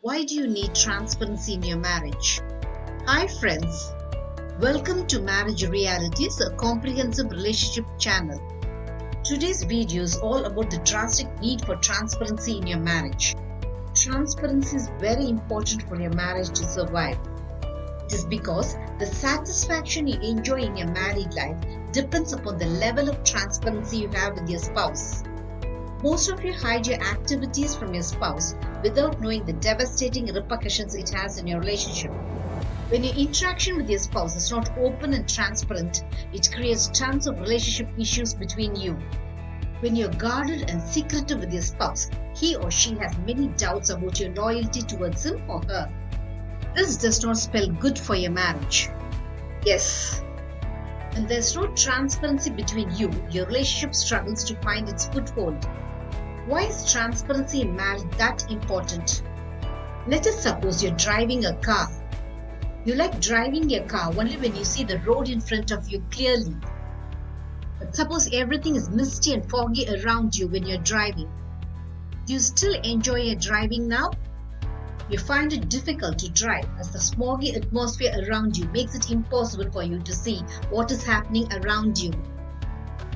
Why do you need transparency in your marriage? Hi, friends. Welcome to Marriage Realities, a comprehensive relationship channel. Today's video is all about the drastic need for transparency in your marriage. Transparency is very important for your marriage to survive. It is because the satisfaction you enjoy in your married life depends upon the level of transparency you have with your spouse. Most of you hide your activities from your spouse without knowing the devastating repercussions it has in your relationship. When your interaction with your spouse is not open and transparent, it creates tons of relationship issues between you. When you're guarded and secretive with your spouse, he or she has many doubts about your loyalty towards him or her. This does not spell good for your marriage. Yes. When there's no transparency between you, your relationship struggles to find its foothold. Why is transparency in marriage that important? Let us suppose you're driving a car. You like driving your car only when you see the road in front of you clearly. But suppose everything is misty and foggy around you when you're driving. Do you still enjoy your driving now? You find it difficult to drive as the smoggy atmosphere around you makes it impossible for you to see what is happening around you.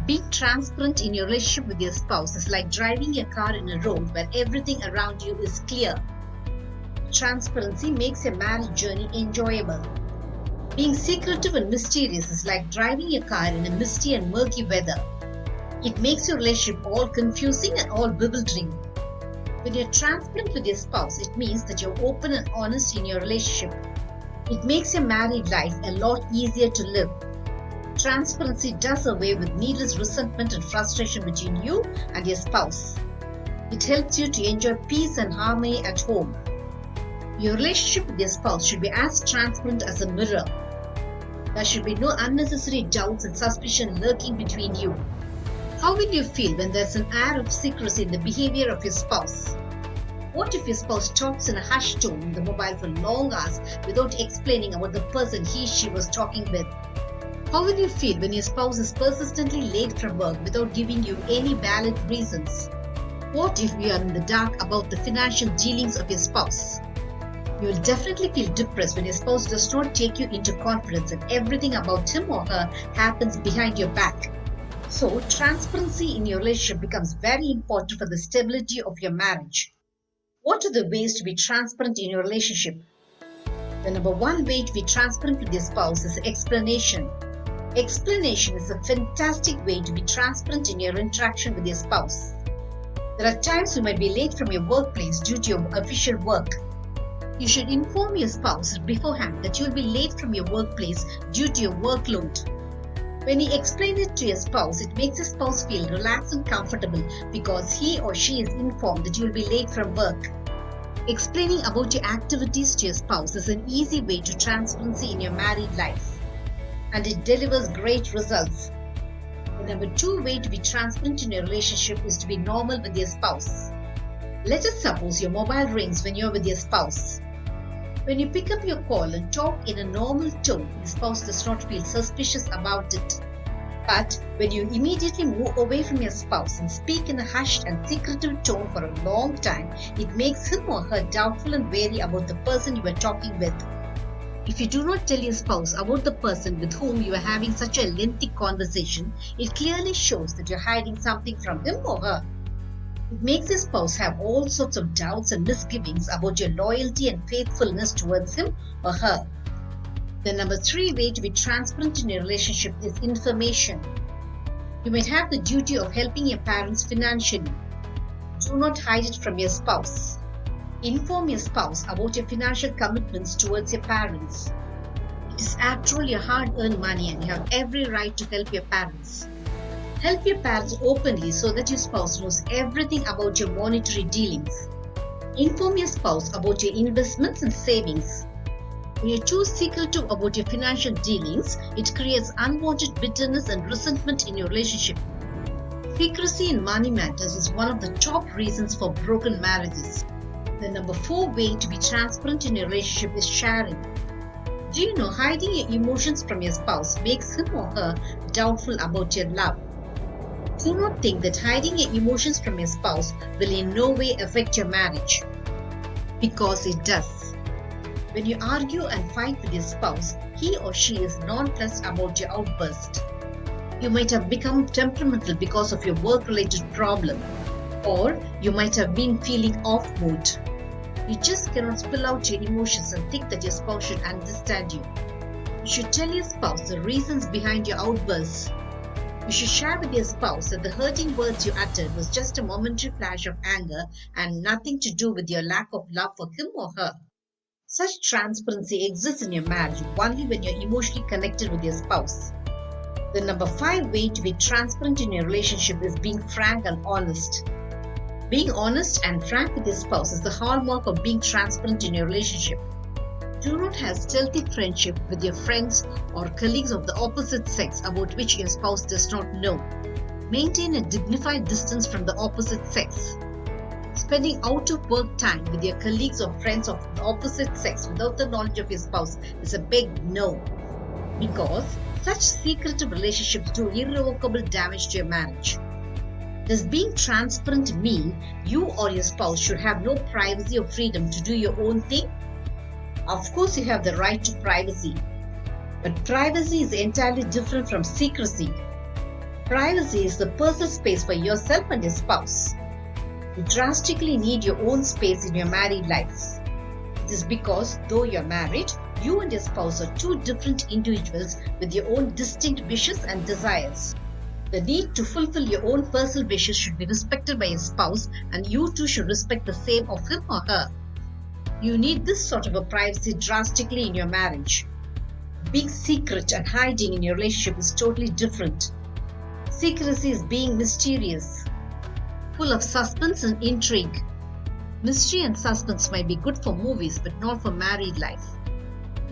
Being transparent in your relationship with your spouse is like driving your car in a road where everything around you is clear. Transparency makes your marriage journey enjoyable. Being secretive and mysterious is like driving your car in a misty and murky weather. It makes your relationship all confusing and all bewildering. When you're transparent with your spouse, it means that you're open and honest in your relationship. It makes your married life a lot easier to live. Transparency does away with needless resentment and frustration between you and your spouse. It helps you to enjoy peace and harmony at home. Your relationship with your spouse should be as transparent as a mirror. There should be no unnecessary doubts and suspicion lurking between you. How will you feel when there's an air of secrecy in the behavior of your spouse? What if your spouse talks in a hushed tone on the mobile for long hours without explaining about the person she was talking with? How will you feel when your spouse is persistently late from work without giving you any valid reasons? What if you are in the dark about the financial dealings of your spouse? You will definitely feel depressed when your spouse does not take you into confidence and everything about him or her happens behind your back. So, transparency in your relationship becomes very important for the stability of your marriage. What are the ways to be transparent in your relationship? The number one way to be transparent with your spouse is explanation. Explanation is a fantastic way to be transparent in your interaction with your spouse. There are times you might be late from your workplace due to your official work. You should inform your spouse beforehand that you will be late from your workplace due to your workload. When you explain it to your spouse, it makes your spouse feel relaxed and comfortable because he or she is informed that you will be late from work. Explaining about your activities to your spouse is an easy way to transparency in your married life. And it delivers great results. The number two way to be transparent in your relationship is to be normal with your spouse. Let us suppose your mobile rings when you're with your spouse. When you pick up your call and talk in a normal tone, your spouse does not feel suspicious about it. But when you immediately move away from your spouse and speak in a hushed and secretive tone for a long time, it makes him or her doubtful and wary about the person you are talking with. If you do not tell your spouse about the person with whom you are having such a lengthy conversation, it clearly shows that you're hiding something from him or her. It makes your spouse have all sorts of doubts and misgivings about your loyalty and faithfulness towards him or her. The number three way to be transparent in your relationship is information. You might have the duty of helping your parents financially. Do not hide it from your spouse. Inform your spouse about your financial commitments towards your parents. It is after all your hard-earned money and you have every right to help your parents. Help your parents openly so that your spouse knows everything about your monetary dealings. Inform your spouse about your investments and savings. When you're too secretive about your financial dealings, it creates unwanted bitterness and resentment in your relationship. Secrecy in money matters is one of the top reasons for broken marriages. The number four way to be transparent in your relationship is sharing. Do you know hiding your emotions from your spouse makes him or her doubtful about your love? Do not think that hiding your emotions from your spouse will in no way affect your marriage. Because it does. When you argue and fight with your spouse, he or she is nonplussed about your outburst. You might have become temperamental because of your work-related problem, or you might have been feeling off mood. You just cannot spill out your emotions and think that your spouse should understand you. You should tell your spouse the reasons behind your outbursts. You should share with your spouse that the hurting words you uttered was just a momentary flash of anger and nothing to do with your lack of love for him or her. Such transparency exists in your marriage only when you're emotionally connected with your spouse. The number 5 way to be transparent in your relationship is being frank and honest. Being honest and frank with your spouse is the hallmark of being transparent in your relationship. Do not have stealthy friendship with your friends or colleagues of the opposite sex about which your spouse does not know. Maintain a dignified distance from the opposite sex. Spending out of work time with your colleagues or friends of the opposite sex without the knowledge of your spouse is a big no, because such secretive relationships do irrevocable damage to your marriage. Does being transparent mean you or your spouse should have no privacy or freedom to do your own thing? Of course, you have the right to privacy, but privacy is entirely different from secrecy. Privacy is the personal space for yourself and your spouse. You drastically need your own space in your married life. It is because, though you're married, you and your spouse are two different individuals with your own distinct wishes and desires. The need to fulfill your own personal wishes should be respected by your spouse, and you too should respect the same of him or her. You need this sort of a privacy drastically in your marriage. Being secret and hiding in your relationship is totally different. Secrecy is being mysterious, full of suspense and intrigue. Mystery and suspense might be good for movies, but not for married life.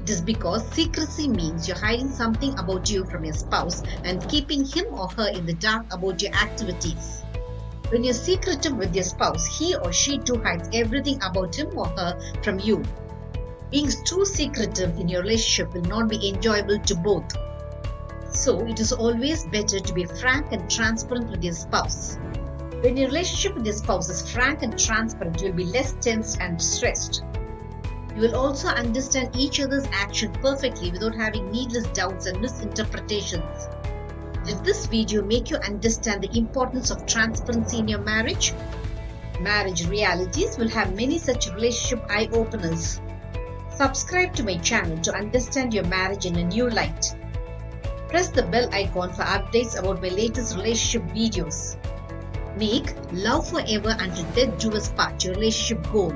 It is because secrecy means you're hiding something about you from your spouse and keeping him or her in the dark about your activities. When you're secretive with your spouse, he or she too hides everything about him or her from you. Being too secretive in your relationship will not be enjoyable to both. So, it is always better to be frank and transparent with your spouse. When your relationship with your spouse is frank and transparent, you will be less tensed and stressed. You will also understand each other's action perfectly without having needless doubts and misinterpretations. Did this video make you understand the importance of transparency in your marriage? Marriage Realities will have many such relationship eye-openers. Subscribe to my channel to understand your marriage in a new light. Press the bell icon for updates about my latest relationship videos. Make love forever until death do us part your relationship goal.